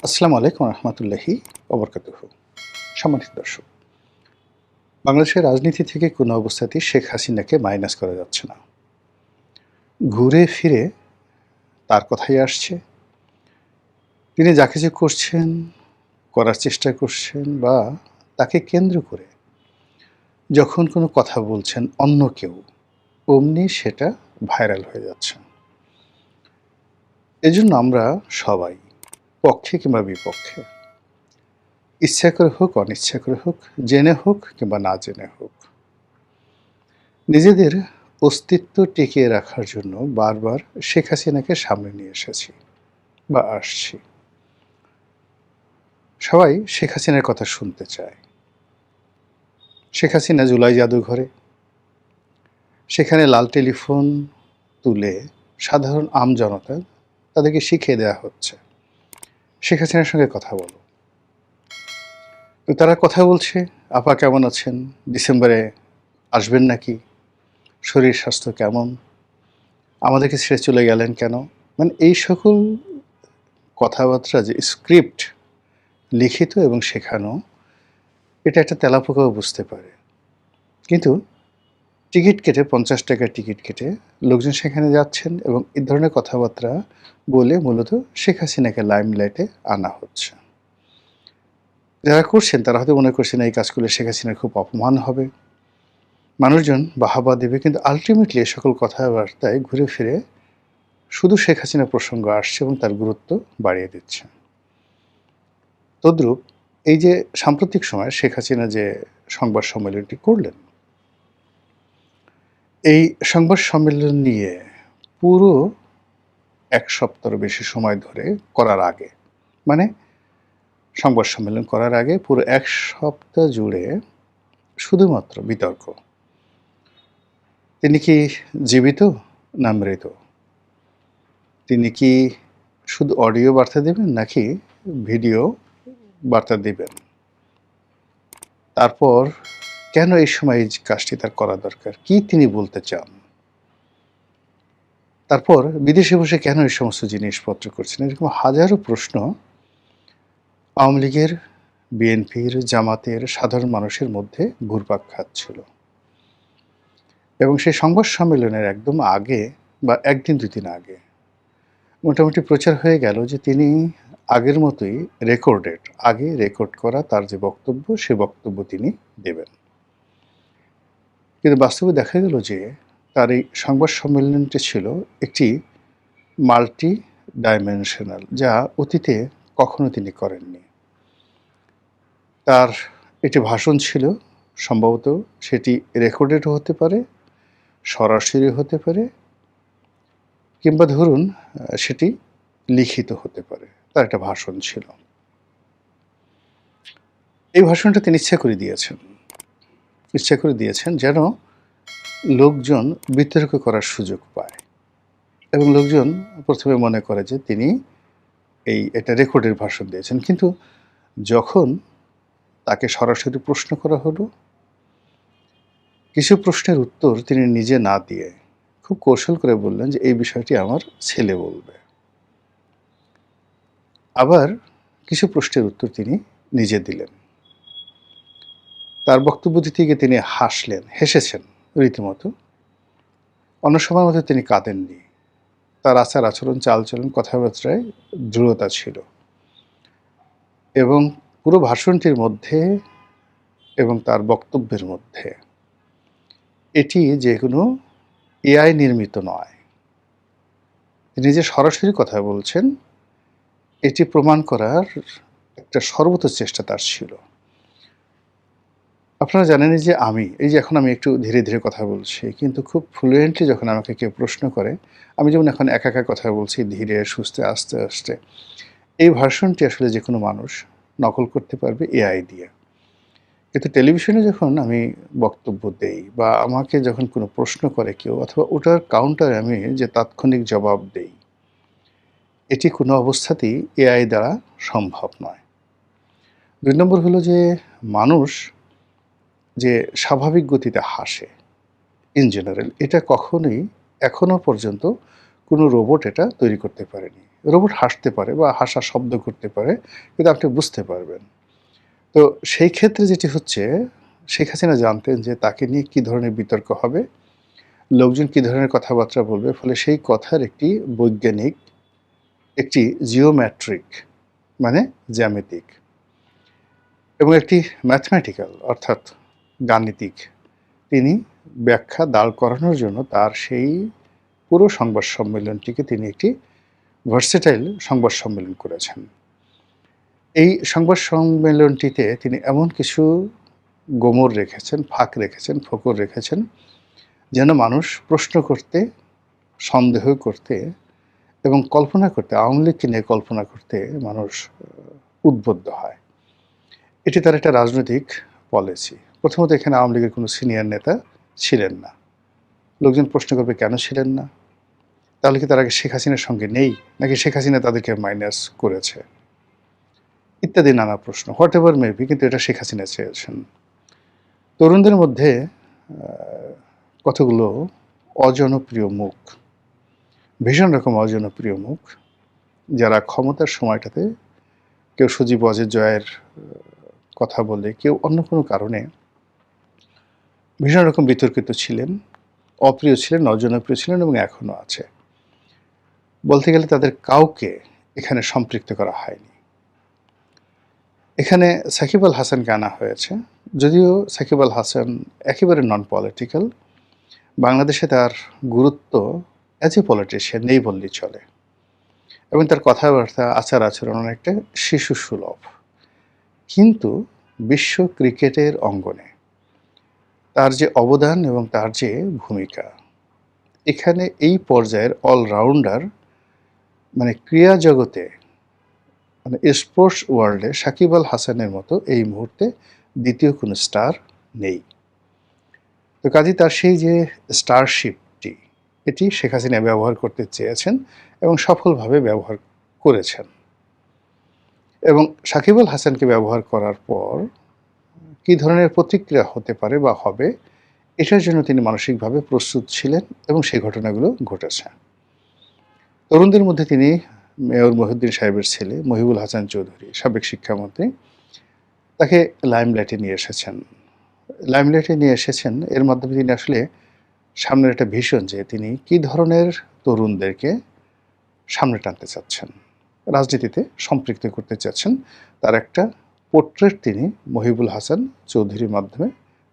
আসসালামু আলাইকুম রহমতুল্লাহি ওবরকাতুহু। সম্মানিত দর্শক, বাংলাদেশের রাজনীতি থেকে কোনো অবস্থাতেই শেখ হাসিনাকে মাইনাস করা যাচ্ছে না। ঘুরে ফিরে তার কথাই আসছে। তিনি যা কিছু করছেন, করার চেষ্টা করছেন বা তাকে কেন্দ্র করে যখন কোনো কথা বলছেন অন্য কেউ, অমনি সেটা ভাইরাল হয়ে যাচ্ছে। এজন্য আমরা সবাই পক্ষে কিংবা বিপক্ষে, ইচ্ছা করে হোক অনিচ্ছা করে হোক, জেনে হোক কিংবা না জেনে হোক, নিজেদের অস্তিত্ব টিকিয়ে রাখার জন্য বারবার শেখ হাসিনাকে সামনে নিয়ে এসেছি বা আসছি। সবাই শেখ হাসিনার কথা শুনতে চায়। শেখ হাসিনা জুলাই জাদুঘরে, সেখানে লাল টেলিফোন তুলে সাধারণ জনতা তাদেরকে শিখিয়ে দেওয়া হচ্ছে শেখ হাসিনার সঙ্গে কথা বলো। তো তারা কথা বলছে, আপা কেমন আছেন, ডিসেম্বরে আসবেন নাকি, শরীর স্বাস্থ্য কেমন, আমাদেরকে ছেড়ে চলে গেলেন কেন। মানে এই সকল কথাবার্তা যে স্ক্রিপ্ট লিখিত এবং শেখানো, এটা একটা তেলাপোকাও বুঝতে পারে। কিন্তু টিকিট কেটে ৫০ টাকার টিকিট কেটে লোকজন সেখানে যাচ্ছেন এবং এই ধরনের কথাবার্তা বলে মূলত শেখ হাসিনাকে লাইমলাইটে আনা হচ্ছে। যারা করছেন তারা হয়তো মনে করছেন এই কাজ করলে শেখ হাসিনার খুব অপমান হবে, মানুষজন বাহাবা দেবে, কিন্তু আলটিমেটলি এ সকল কথাবার্তায় ঘুরে ফিরে শুধু শেখ হাসিনা প্রসঙ্গ আসছে এবং তার গুরুত্ব বাড়িয়ে দিচ্ছে। তদ্রূপ এই যে সাম্প্রতিক সময়ে শেখ হাসিনা যে সংবাদ সম্মেলনটি করলেন, এই সংবাদ সম্মেলন নিয়ে পুরো ১ সপ্তাহেরও বেশি সময় ধরে করার আগে, মানে সংবাদ সম্মেলন করার আগে পুরো ১ সপ্তাহ জুড়ে শুধুমাত্র বিতর্ক। তিনি কি জীবিত না মৃত? তিনি কি শুধু অডিও বার্তা দেবেন নাকি ভিডিও বার্তা দিবেন? তারপর কেন এই সময় এই কাজটি তার করা দরকার? কি তিনি বলতে চান? তারপর বিদেশে বসে কেন এই সমস্ত জিনিসপত্র করছেন? এরকম হাজারো প্রশ্ন আওয়ামী লীগের, বিএনপির, জামাতের, সাধারণ মানুষের মধ্যে ঘুরপাক খাচ্ছিল। এবং সেই সংবাদ সম্মেলনের একদম আগে বা ১ দিন ২ দিন আগে মোটামুটি প্রচার হয়ে গেল যে তিনি আগের মতোই আগে রেকর্ড করা তার যে বক্তব্য, সে বক্তব্য তিনি দেবেন। কিন্তু বাস্তবে দেখা গেল যে তার এই সংবাদ সম্মেলনটি ছিল একটি মাল্টি ডাইমেনশনাল, যা অতীতে কখনো তিনি করেননি। তার একটি ভাষণ ছিল, সম্ভবত সেটি রেকর্ডেডও হতে পারে, সরাসরি হতে পারে, কিংবা ধরুন সেটি লিখিত হতে পারে। তার একটা ভাষণ ছিল। এই ভাষণটা তিনি ইচ্ছা করে দিয়েছেন যেন লোকজন বিতর্ক করার সুযোগ পায় এবং লোকজন প্রথমে মনে করে যে তিনি এটা রেকর্ডের ভাষণ দিয়েছেন। কিন্তু যখন তাকে সরাসরি প্রশ্ন করা হলো, কিছু প্রশ্নের উত্তর তিনি নিজে না দিয়ে খুব কৌশল করে বললেন যে এই বিষয়টি আমার ছেলে বলবে। আবার কিছু প্রশ্নের উত্তর তিনি নিজে দিলেন। তার বক্তব্য দিতে গিয়ে তিনি হেসেছেন রীতিমতো। অন্য সময়ের মতো তিনি কাঁদেননি। তার আচার আচরণ, চালচলন, কথাবার্তায় দৃঢ়তা ছিল এবং পুরো ভাষণটির মধ্যে এবং তার বক্তব্যের মধ্যে এটি যে কোনো এআই নির্মিত নয়। তিনি যে সরাসরি কথা বলছেন, এটি প্রমাণ করার একটা সর্বোচ্চ চেষ্টা তার ছিল। আপনারা জানেনই যে এখন আমি একটু ধীরে, ধীরে কথা বলছি, কিন্তু খুব ফ্লুয়েন্টলি যখন আমাকে কেউ প্রশ্ন করে, আমি যেমন এখন একা, একা কথা বলছি ধীরে, সুস্থে, আস্তে, আস্তে। এই ভার্সনটি আসলে যেকোনো মানুষ নকল করতে পারবে এআই দিয়ে। কিন্তু টেলিভিশনে যখন আমি বক্তব্য দেই বা আমাকে যখন কোনো প্রশ্ন করে কেউ, অথবা ওটার কাউন্টারে আমি যে তাৎক্ষণিক জবাব দেই, এটি কোনো অবস্থাতেই এআই দ্বারা সম্ভব নয়। ২ নম্বর হলো যে মানুষ যে স্বাভাবিক গতিতে হাসে ইন জেনারেল, এটা কখনোই এখনো পর্যন্ত কোনো রোবট এটা তৈরি করতে পারেনি। রোবট হাসতে পারে বা হাসার শব্দ করতে পারে, কিন্তু আপনি বুঝতে পারবেন। তো সেই ক্ষেত্রে যেটি হচ্ছে, শেখ হাসিনা জানতেন যে তাকে নিয়ে কী ধরনের বিতর্ক হবে, লোকজন কী ধরনের কথাবার্তা বলবে, ফলে সেই কথার একটি বৈজ্ঞানিক, একটি জিওমেট্রিক মানে জ্যামিতিক এবং একটি ম্যাথমেটিক্যাল অর্থাৎ গাণিতিক তিনি ব্যাখ্যা দাঁড় করানোর জন্য তার সেই পুরো সংবাদ সম্মেলনটিকে তিনি একটি ভার্সেটাইল সংবাদ সম্মেলন করেছেন। এই সংবাদ সম্মেলনটিতে তিনি এমন কিছু গোমর রেখেছেন, ফাঁক রেখেছেন, ফোকর রেখেছেন, যেন মানুষ প্রশ্ন করতে, সন্দেহ করতে এবং কল্পনা করতে, আওয়ামী লীগকে নিয়ে কল্পনা করতে মানুষ উদ্বুদ্ধ হয়। এটি তার একটা রাজনৈতিক পলিসি। প্রথমত এখানে আওয়ামী লীগের কোনো সিনিয়র নেতা ছিলেন না। লোকজন প্রশ্ন করবে কেন ছিলেন না? তাহলে কি তারা শেখ হাসিনার সঙ্গে নেই, নাকি শেখ হাসিনা তাদেরকে মাইনাস করেছে, ইত্যাদি নানা প্রশ্ন। হোয়াট এভার মেবি, কিন্তু এটা শেখ হাসিনা চেয়েছেন। তরুণদের মধ্যে কতগুলো অজনপ্রিয় মুখ, ভীষণ রকম অজনপ্রিয় মুখ, যারা ক্ষমতার সময়টাতে কেউ সজীব ওয়াজেদ জয়ের কথা বলে, কেউ অন্য কোনো কারণে ভীষণ রকম বিতর্কিত ছিলেন, অপ্রিয় ছিলেন, অজনপ্রিয় ছিলেন এবং এখনও আছে। বলতে গেলে তাদের কাউকে এখানে সম্পৃক্ত করা হয়নি। এখানে সাকিব আল হাসানকে আনা হয়েছে, যদিও সাকিব আল হাসান একেবারে নন পলিটিক্যাল। বাংলাদেশে তার গুরুত্ব অ্যাজ এ পলিটিশিয়ান নেই বললেই চলে, এবং তার কথাবার্তা, আচার আচরণ অনেকটা শিশু সুলভ। কিন্তু বিশ্ব ক্রিকেটের অঙ্গনে তার যে অবদান এবং তার যে ভূমিকা, এখানে এই পর্যায়ের অলরাউন্ডার মানে ক্রীড়া জগতে, মানে স্পোর্টস ওয়ার্ল্ডে সাকিব আল হাসানের মতো এই মুহূর্তে দ্বিতীয় কোনো স্টার নেই। তো কাজেই তার সেই যে স্টারশিপটি, এটি শেখ হাসিনা ব্যবহার করতে চেয়েছেন এবং সফলভাবে ব্যবহার করেছেন। এবং সাকিব আল হাসানকে ব্যবহার করার পর কী ধরনের প্রতিক্রিয়া হতে পারে বা হবে, এটার জন্য তিনি মানসিকভাবে প্রস্তুত ছিলেন এবং সেই ঘটনাগুলো ঘটেছে। তরুণদের মধ্যে তিনি মেয়র মহিউদ্দিন সাহেবের ছেলে মহিবুল হাসান চৌধুরী, সাবেক শিক্ষামন্ত্রী, তাকে লাইমলাইটে নিয়ে এসেছেন। এর মাধ্যমে তিনি আসলে সামনের একটা ভিশন, যে তিনি কী ধরনের তরুণদেরকে সামনে টানতে চাচ্ছেন, রাজনীতিতে সম্পৃক্ত করতে চাচ্ছেন, তার একটা পোর্ট্রেট তিনি মহিবুল হাসান চৌধুরীর মাধ্যমে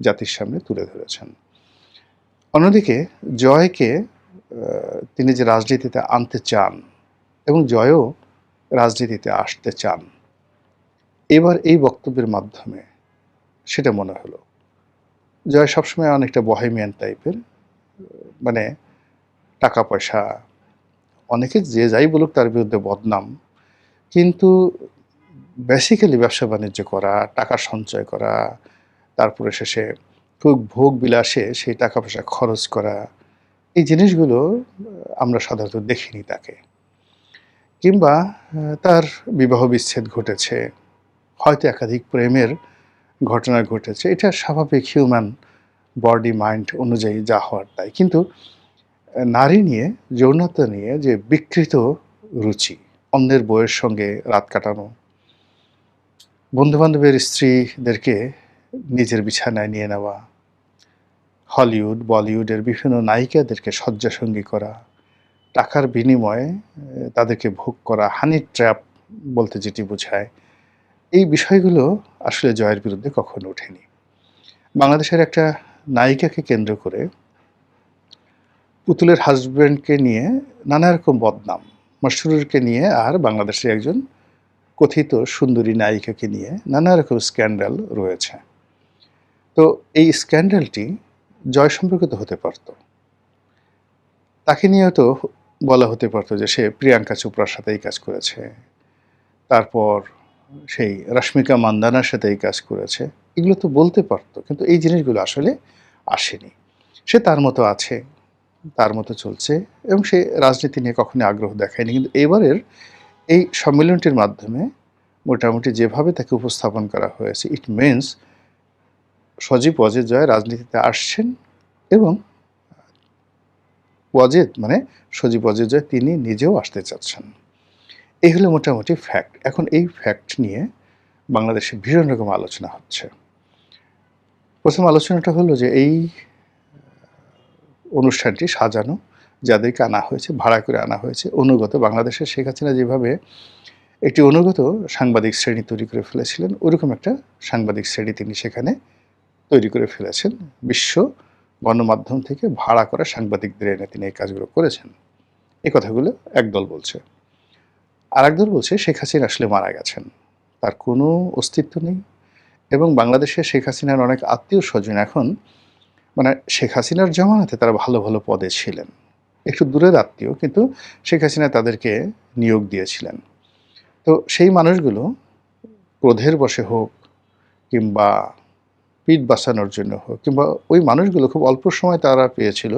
জাতির সামনে তুলে ধরেছেন। অন্যদিকে জয়কে তিনি যে রাজনীতিতে আনতে চান এবং জয়ও রাজনীতিতে আসতে চান, এবার এই বক্তব্যের মাধ্যমে সেটা মনে হলো। জয় সবসময় অনেকটা বহেমিয়ান টাইপের, মানে টাকা পয়সা, অনেকে যে যাই বলুক তার বিরুদ্ধে বদনাম, কিন্তু বেসিক্যালি ব্যবসা বাণিজ্য করা, টাকা সঞ্চয় করা, তারপরে শেষে খুব ভোগ বিলাসে সেই টাকা পয়সা খরচ করা, এই জিনিসগুলো আমরা সাধারণত দেখিনি তাকে। কিংবা তার বিবাহ বিচ্ছেদ ঘটেছে, হয়তো একাধিক প্রেমের ঘটনা ঘটেছে, এটা স্বাভাবিক হিউম্যান বডি মাইন্ড অনুযায়ী যা হওয়ার তাই। কিন্তু নারী নিয়ে, যৌনতা নিয়ে যে বিকৃত রুচি, অন্যের বউয়ের সঙ্গে রাত কাটানো, বন্ধুবান্ধবের স্ত্রীদেরকে নিজের বিছানায় নিয়ে নেওয়া, হলিউড বলিউডের বিভিন্ন নায়িকাদেরকে শয্যাসঙ্গী করা, টাকার বিনিময়ে তাদেরকে ভোগ করা, হানি ট্র্যাপ বলতে যেটি বোঝায়, এই বিষয়গুলো আসলে জয়ের বিরুদ্ধে কখনো ওঠেনি। বাংলাদেশের একটা নায়িকাকে কেন্দ্র করে পুতুলের হাজব্যান্ডকে নিয়ে নানা রকম বদনাম, মাশরুরকে নিয়ে আর বাংলাদেশের একজন কথিত সুন্দরী নায়িকাকে নিয়ে নানা রকম স্ক্যান্ডাল রয়েছে। তো এই স্ক্যান্ডালটি জয় সম্পর্কিত হতে পারত, তাকে নিয়েও তো বলা হতে পারতো যে সে প্রিয়াঙ্কা চোপড়ার সাথে এই কাজ করেছে, তারপর সেই রশ্মিকা মান্দানার সাথে এই কাজ করেছে, এগুলো তো বলতে পারতো, কিন্তু এই জিনিসগুলো আসলে আসেনি। সে তার মতো আছে, তার মতো চলছে এবং সে রাজনীতি নিয়ে কখনোই আগ্রহ দেখায়নি। কিন্তু এবারের এই সম্মেলনটির মাধ্যমে মোটামুটি যেভাবে তাকে উপস্থাপন করা হয়েছে, ইট মিনস সজীব ওয়াজেদ জয় রাজনীতিতে আসছেন এবং ওয়াজেদ মানে সজীব ওয়াজেদ জয় তিনি নিজেও আসতে চাচ্ছেন। এই হলো মোটামুটি ফ্যাক্ট। এখন এই ফ্যাক্ট নিয়ে বাংলাদেশে ভীষণ রকম আলোচনা হচ্ছে। প্রথম আলোচনাটা হলো যে এই অনুষ্ঠানটি সাজানো, যাদেরকে আনা হয়েছে, ভাড়া করে আনা হয়েছে, অনুগত বাংলাদেশের শেখ হাসিনা যেভাবে একটি অনুগত সাংবাদিক শ্রেণী তৈরি করে ফেলেছিলেন, ওরকম একটা সাংবাদিক শ্রেণী তিনি সেখানে তৈরি করে ফেলেছেন। বিশ্ব গণমাধ্যম থেকে ভাড়া করা সাংবাদিকদের এনে তিনি এই কাজগুলো করেছেন। এই কথাগুলো একদল বলছে। আরেক দল বলছে শেখ হাসিনা আসলে মারা গেছেন, তার কোনো অস্তিত্ব নেই এবং বাংলাদেশে শেখ হাসিনার অনেক আত্মীয় স্বজন এখন মানে শেখ হাসিনার জামানাতে তারা ভালো ভালো পদে ছিলেন, একটু দূরের আত্মীয়, কিন্তু শেখ হাসিনা তাদেরকে নিয়োগ দিয়েছিলেন। তো সেই মানুষগুলো ক্রোধের বশে হোক কিংবা পিঠ বাঁচানোর জন্য হোক, কিংবা ওই মানুষগুলো খুব অল্প সময় তারা পেয়েছিল,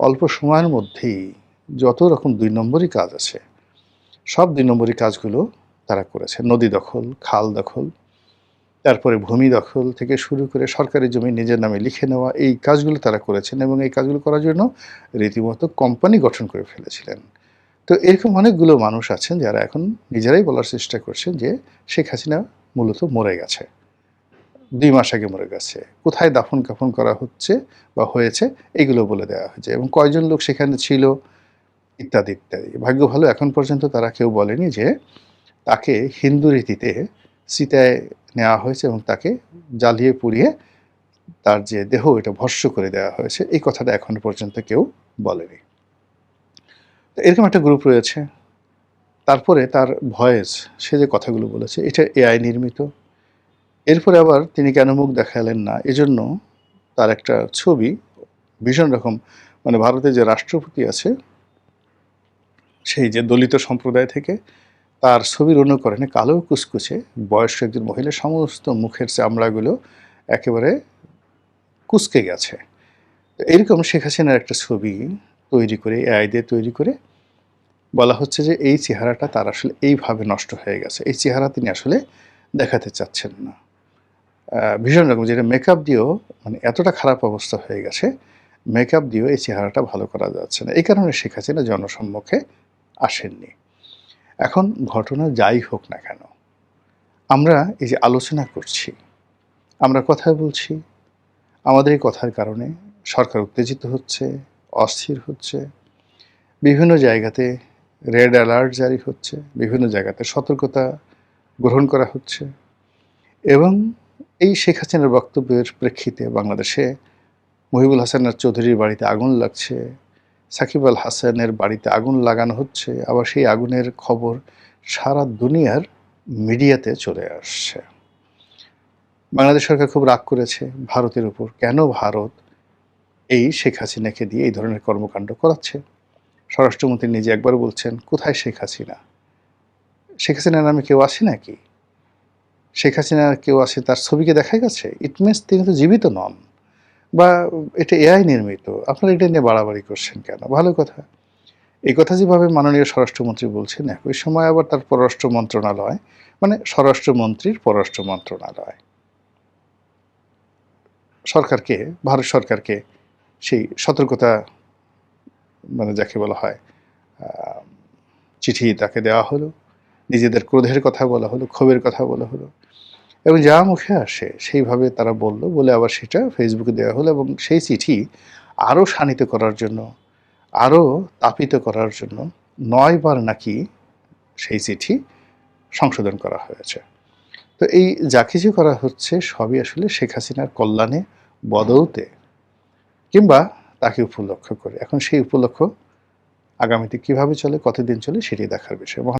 অল্প সময়ের মধ্যেই যত রকম ২ নম্বরই কাজ আছে সব ২ নম্বরই কাজগুলো তারা করেছে। নদী দখল, খাল দখল, তারপরে ভূমি দখল থেকে শুরু করে সরকারি জমি নিজের নামে লিখে নেওয়া, এই কাজগুলো তারা করেছেন এবং এই কাজগুলো করার জন্য রীতিমতো কোম্পানি গঠন করে ফেলেছিলেন। তো এরকম অনেকগুলো মানুষ আছেন যারা এখন নিজেরাই বলার চেষ্টা করছেন যে শেখ হাসিনা মূলত মরে গেছে, ২ মাস আগে মরে গেছে, কোথায় দাফন কাফন করা হচ্ছে বা হয়েছে এগুলো বলে দেওয়া হয়েছে এবং কয়জন লোক সেখানে ছিল ইত্যাদি ইত্যাদি। ভাগ্য ভালো এখন পর্যন্ত তারা কেউ বলেনি যে তাকে হিন্দু রীতিতে চিতায় নেওয়া হয়েছে এবং তাকে জ্বালিয়ে পুড়িয়ে তার যে দেহ এটা ভস্ম করে দেওয়া হয়েছে, এই কথাটা এখনো পর্যন্ত কেউ বলেনি। তো এরকম একটা গ্রুপ রয়েছে। তারপরে তার ভয়েস, সে যে কথাগুলো বলেছে এটা এআই নির্মিত। এরপরে আবার তিনি কেন মুখ দেখালেন না, এজন্য তার একটা ছবি ভীষণ রকম মানে ভারতের যে রাষ্ট্রপতি আছে সেই যে দলিত সম্প্রদায় থেকে তার ছবির অনুকরণে কালো কুচকুচে বয়স্ক একজন মহিলা, সমস্ত মুখের চামড়াগুলো একেবারে কুচকে গেছে। তো এরকম শেখ হাসিনার একটা ছবি তৈরি করে এআই দিয়ে তৈরি করে বলা হচ্ছে যে এই চেহারাটা তার আসলে এইভাবে নষ্ট হয়ে গেছে, এই চেহারা তিনি আসলে দেখাতে চাচ্ছেন না। ভীষণ রকম যেটা মেকআপ দিয়েও মানে এতটা খারাপ অবস্থা হয়ে গেছে, মেকআপ দিয়েও এই চেহারাটা ভালো করা যাচ্ছে না। এই কারণে শেখ হাসিনা জনসম্মুখে আসেননি। এখন ঘটনা যাই হোক না কেন, আমরা এই যে আলোচনা করছি, আমরা কথা বলছি, আমাদের এই কথার কারণে সরকার উত্তেজিত হচ্ছে, অস্থির হচ্ছে, বিভিন্ন জায়গাতে রেড অ্যালার্ট জারি হচ্ছে, বিভিন্ন জায়গাতে সতর্কতা গ্রহণ করা হচ্ছে এবং এই শেখ হাসিনার বক্তব্যের প্রেক্ষিতে বাংলাদেশে মহিবুল হাসানের চৌধুরীর বাড়িতে আগুন লাগছে, সাকিব আল হাসানের বাড়িতে আগুন লাগানো হচ্ছে, আবার সেই আগুনের খবর সারা দুনিয়ার মিডিয়াতে চলে আসছে। বাংলাদেশ সরকার খুব রাগ করেছে ভারতের উপর, কেন ভারত এই শেখ হাসিনাকে দিয়ে এই ধরনের কর্মকাণ্ড করাচ্ছে। স্বরাষ্ট্রমন্ত্রী নিজে একবার বলছেন কোথায় শেখ হাসিনা, শেখ হাসিনার নামে কেউ আসে নাকি, শেখ হাসিনার কেউ আসে তার ছবিকে দেখা গেছে, ইট মিনস তিনি তো জীবিত নন বা এটা এআই নির্মিত, আপনারা এটা নিয়ে বাড়াবাড়ি করছেন কেন। ভালো কথা, এই কথা যেভাবে মাননীয় স্বরাষ্ট্রমন্ত্রী বলছেন, একই সময় আবার তার পররাষ্ট্র মন্ত্রণালয় মানে স্বরাষ্ট্রমন্ত্রীর পররাষ্ট্র মন্ত্রণালয় সরকারকে, ভারত সরকারকে সেই সতর্কতা মানে যাকে বলা হয় চিঠি তাকে দেওয়া হলো, নিজেদের ক্রোধের কথা বলা হলো, ক্ষোভের কথা বলা হলো এবং যা মুখে আসে সেইভাবে তারা বলল, বলে আবার সেটা ফেসবুকে দেওয়া হলো এবং সেই চিঠি আরও শানিত করার জন্য, আরও তাপিত করার জন্য ৯ বার নাকি সেই চিঠি সংশোধন করা হয়েছে। তো এই যা কিছু করা হচ্ছে সবই আসলে শেখ হাসিনার কল্যাণে, বদৌতে কিংবা তাকে উপলক্ষ করে। এখন সেই উপলক্ষ আগামীতে কীভাবে চলে, কতদিন চলে সেটি দেখার বিষয়।